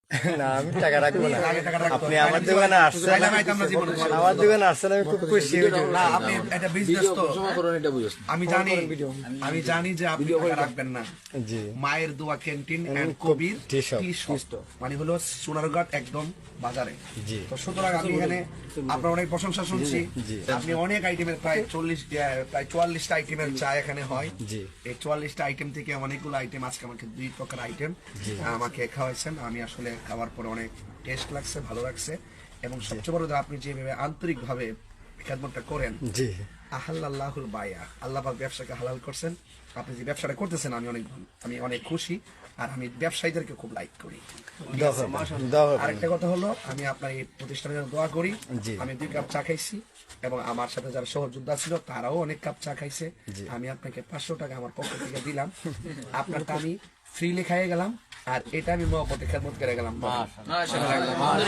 না আমি টাকা রাখবো না, আপনি আমার দোকানে আসছেন, আমার দোকানে আসছেন, আমি খুব খুশি। না আপনি এটা বিজনেস তো আমি জানি যে আপনি টাকা রাখবেন না। জি মায়ের দোয়া canteen and Kabir tea shop. Tea shop মানে হলো সোনারঘাট একদম বাজারে। জি তো সুতরাং আমি এখানে আপনার অনেক প্রশংসা শুনছি। আপনি অনেক আইটেমের প্রায় 44টা আইটেমের চা এখানে হয়। জি এই 44টা আইটেম থেকে অনেকগুলো আইটেম, আজকে আমাকে 2 প্রকার আইটেম আমাকে খাওয়াইছেন। আমি আসলে খাওয়ার পরে অনেক টেস্ট লাগছে, ভালো লাগছে। এবং সবচেয়ে বড় কথা, আপনি যেভাবে আন্তরিক ভাবে খেদমতটা করেন, জি আহাল্লাহুল বায়া, আল্লাহ পাক ব্যবসাকে হালাল করছেন। আপনি যে ব্যবসাটা করতেছেন আমি অনেক খুশি, আর আমি ব্যবসায়ীদেরকে খুব লাইক করি। আরেকটা কথা হলো, আমি আপনার এই প্রতিষ্ঠানের জন্য দোয়া করি। আমি 2 কাপ চা খাইছি এবং আমার সাথে যারা সহযোদ্ধা ছিল তারাও অনেক কাপ চা খাইছে। আমি আপনাকে 500 টাকা আমার পক্ষ থেকে দিলাম, আপনারটা আমি ফ্রিলি খাইয়ে গেলাম, আর এটা আমি মহব্বতে খেদমত করে গেলাম।